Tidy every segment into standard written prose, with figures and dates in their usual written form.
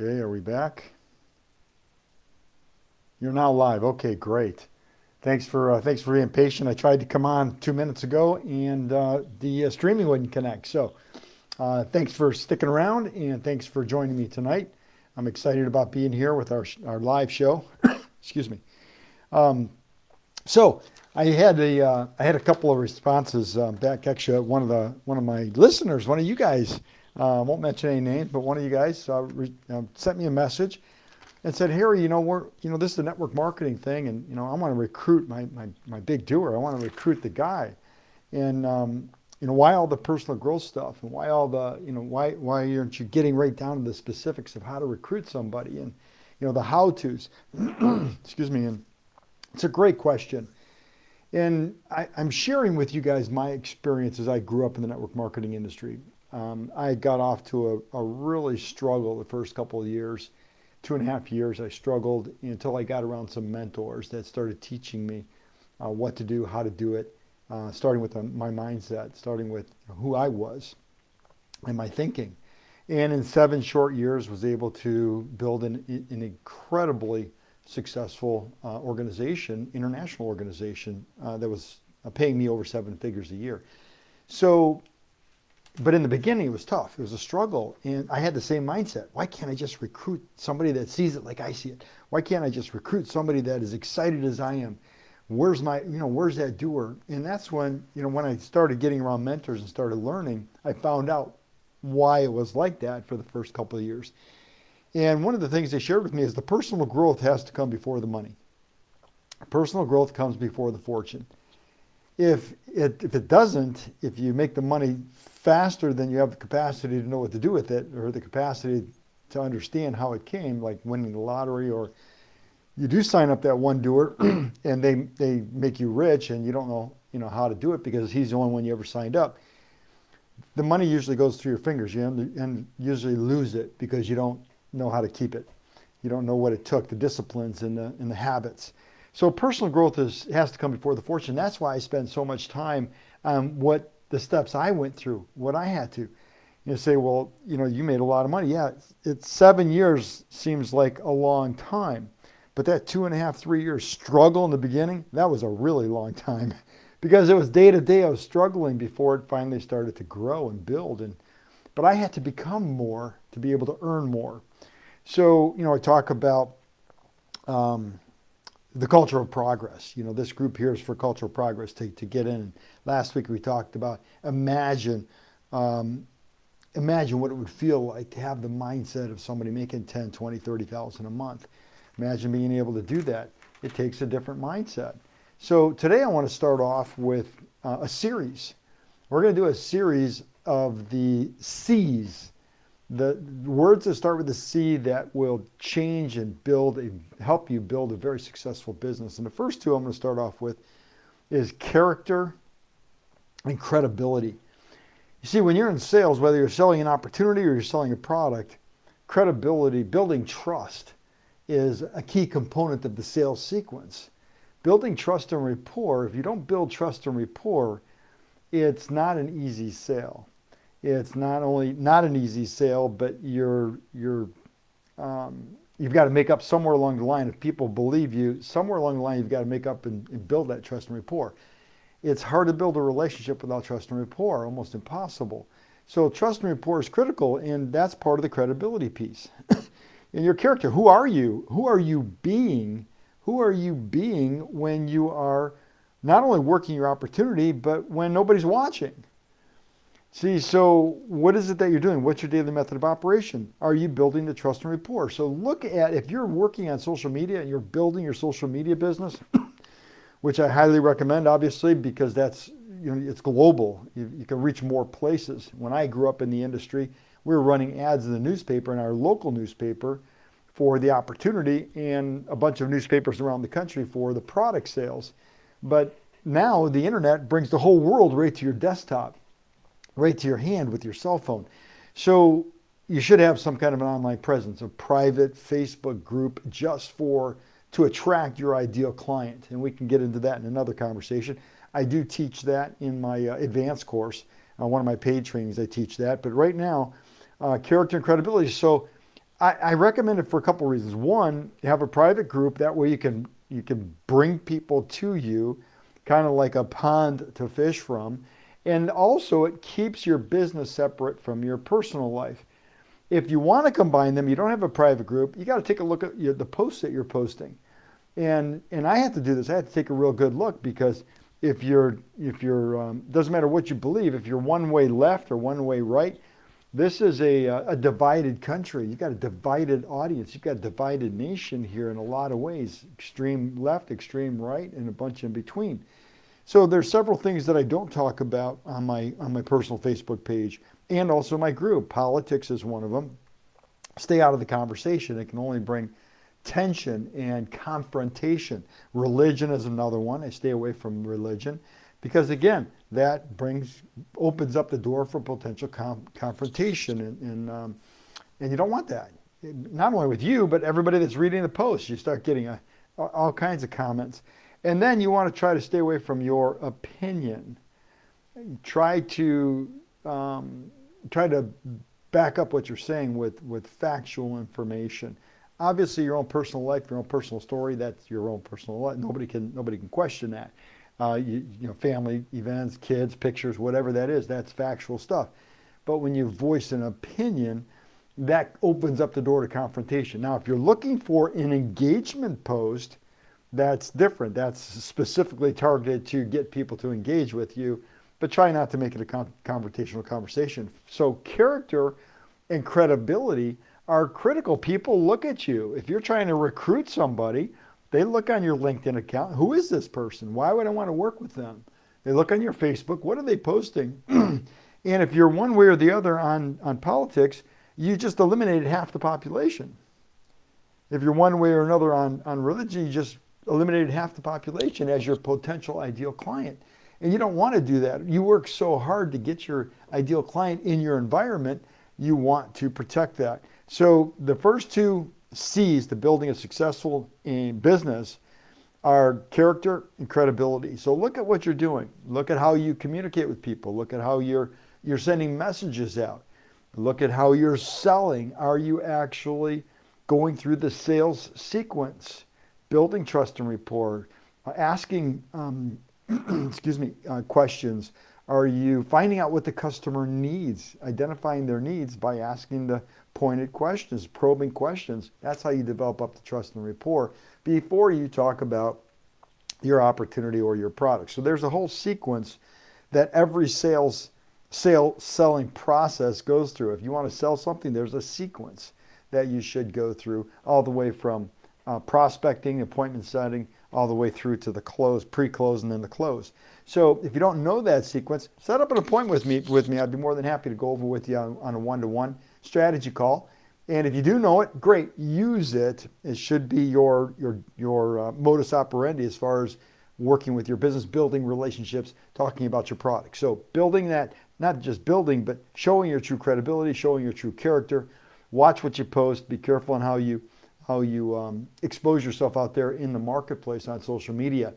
Okay, are we back? You're now live. Okay, great. Thanks for being patient. I tried to come on 2 minutes ago, and the streaming wouldn't connect. So thanks for sticking around, and thanks for joining me tonight. I'm excited about being here with our live show. Excuse me. Um, so I had a couple of responses back. Actually, one of my listeners, one of you guys, won't mention any names, but one of you guys sent me a message and said, Harry, this is the network marketing thing, and I want to recruit my big doer. I want to recruit the guy, and why all the personal growth stuff, and why all the why aren't you getting right down to the specifics of how to recruit somebody, and the how tos. Excuse me. And it's a great question, and I'm sharing with you guys my experience as I grew up in the network marketing industry. I got off to a really struggle the first couple of years. 2.5 years I struggled until I got around some mentors that started teaching me what to do, how to do it, starting with my mindset, starting with who I was and my thinking. And in 7 short years was able to build an incredibly successful organization, international organization that was paying me over 7 figures a year. So, but in the beginning, it was tough. It was a struggle. And I had the same mindset. Why can't I just recruit somebody that sees it like I see it? Why can't I just recruit somebody that is excited as I am? Where's that doer? And that's when I started getting around mentors and started learning, I found out why it was like that for the first couple of years. And one of the things they shared with me is the personal growth has to come before the money. Personal growth comes before the fortune. If it doesn't, if you make the money faster than you have the capacity to know what to do with it, or the capacity to understand how it came, like winning the lottery, or you do sign up that one doer and they make you rich and you don't know how to do it because he's the only one you ever signed up, the money usually goes through your fingers, and usually lose it because you don't know how to keep it. You don't know what it took, the disciplines and the habits. So personal growth has to come before the fortune. That's why I spend so much time on what the steps I went through, what I had to. Say, well, you made a lot of money. Yeah, it's 7 years seems like a long time. But that 2.5, 3 years struggle in the beginning, that was a really long time. Because it was day to day I was struggling before it finally started to grow and build. But I had to become more to be able to earn more. So, I talk about the culture of progress. This group here is for cultural progress to get in. Last week we talked about imagine what it would feel like to have the mindset of somebody making 10, 20, 30,000 a month. Imagine being able to do that. It takes a different mindset. So today I want to start off with a series. We're going to do a series of the C's, the words that start with the C that will change and help you build a very successful business. And the first two I'm going to start off with is character and credibility. You see, when you're in sales, whether you're selling an opportunity or you're selling a product, credibility, building trust is a key component of the sales sequence. Building trust and rapport, if you don't build trust and rapport, it's not an easy sale. It's not only not an easy sale, but you've got to make up somewhere along the line. If people believe you, somewhere along the line, you've got to make up and build that trust and rapport. It's hard to build a relationship without trust and rapport, almost impossible. So trust and rapport is critical, and that's part of the credibility piece. In your character, who are you? Who are you being? Who are you being when you are not only working your opportunity, but when nobody's watching? See, so what is it that you're doing? What's your daily method of operation? Are you building the trust and rapport? So look at, if you're working on social media and you're building your social media business, which I highly recommend, obviously, because that's, it's global. You can reach more places. When I grew up in the industry, we were running ads in the newspaper, in our local newspaper, for the opportunity, and a bunch of newspapers around the country for the product sales. But now the internet brings the whole world right to your desktop, right to your hand with your cell phone. So you should have some kind of an online presence, a private Facebook group just to attract your ideal client. And we can get into that in another conversation. I do teach that in my advanced course. One of my paid trainings, I teach that. But right now, character and credibility. So I recommend it for a couple reasons. One, you have a private group. That way you can bring people to you, kind of like a pond to fish from. And also it keeps your business separate from your personal life. If you want to combine them, you don't have a private group, you got to take a look at the posts that you're posting. And I had to do this. I had to take a real good look, because if you're doesn't matter what you believe, if you're one way left or one way right, this is a divided country. You've got a divided audience. You've got a divided nation here in a lot of ways. Extreme left, extreme right, and a bunch in between. So there's several things that I don't talk about on my personal Facebook page, and also my group. Politics is one of them. Stay out of the conversation. It can only bring tension and confrontation. Religion is another one. I stay away from religion, because again, that opens up the door for potential confrontation, and you don't want that. Not only with you, but everybody that's reading the post. You start getting all kinds of comments. And then you want to try to stay away from your opinion. Try to back up what you're saying with factual information. Obviously, your own personal life, your own personal story, that's your own personal life. Nobody can question that. Family events, kids, pictures, whatever that is, that's factual stuff. But when you voice an opinion, that opens up the door to confrontation. Now, if you're looking for an engagement post, that's different. That's specifically targeted to get people to engage with you, but try not to make it a confrontational conversation. So character and credibility are critical. People look at you. If you're trying to recruit somebody, they look on your LinkedIn account. Who is this person? Why would I want to work with them? They look on your Facebook. What are they posting? And if you're one way or the other on politics, you just eliminated half the population. If you're one way or another on religion, you just eliminated half the population as your potential ideal client. And you don't want to do that. You work so hard to get your ideal client in your environment, you want to protect that. So the first two C's to building a successful business are character and credibility. So look at what you're doing. Look at how you communicate with people. Look at how you're sending messages out. Look at how you're selling. Are you actually going through the sales sequence? Building trust and rapport, asking questions. Are you finding out what the customer needs, identifying their needs by asking the pointed questions, probing questions? That's how you develop up the trust and rapport before you talk about your opportunity or your product. So there's a whole sequence that every selling process goes through. If you want to sell something, there's a sequence that you should go through, all the way from prospecting, appointment setting, all the way through to the close, pre-close, and then the close. So if you don't know that sequence, set up an appointment with me. I'd be more than happy to go over with you on a one-to-one strategy call. And if you do know it, great, use it. It should be your modus operandi as far as working with your business, building relationships, talking about your product. So building that, not just building, but showing your true credibility, showing your true character. Watch what you post. Be careful on how you expose yourself out there in the marketplace on social media.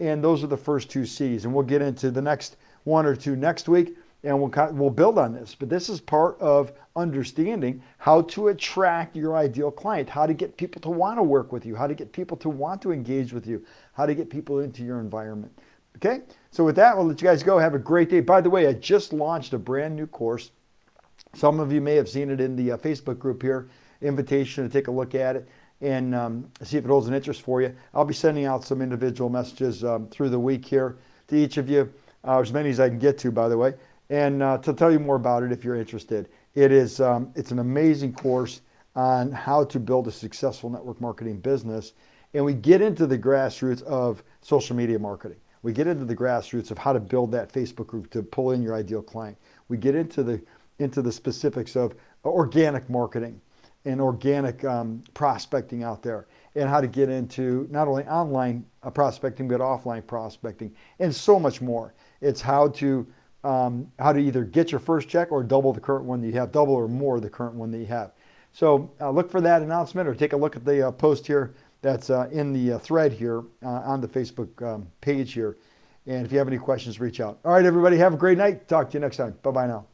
And those are the first two C's. And we'll get into the next one or two next week, and we'll build on this. But this is part of understanding how to attract your ideal client, how to get people to want to work with you, how to get people to want to engage with you, how to get people into your environment. Okay? So with that, we'll let you guys go. Have a great day. By the way, I just launched a brand new course. Some of you may have seen it in the Facebook group here. Invitation to take a look at it and see if it holds an interest for you. I'll be sending out some individual messages through the week here to each of you, as many as I can get to, by the way, and to tell you more about it if you're interested. It's an amazing course on how to build a successful network marketing business, and we get into the grassroots of social media marketing. We get into the grassroots of how to build that Facebook group to pull in your ideal client. We get into the specifics of organic marketing and organic prospecting out there, and how to get into not only online prospecting, but offline prospecting, and so much more. It's how to either get your first check or double the current one that you have, double or more the current one that you have. So look for that announcement, or take a look at the post here that's in the thread here on the Facebook page here. And if you have any questions, reach out. All right, everybody, have a great night. Talk to you next time. Bye-bye now.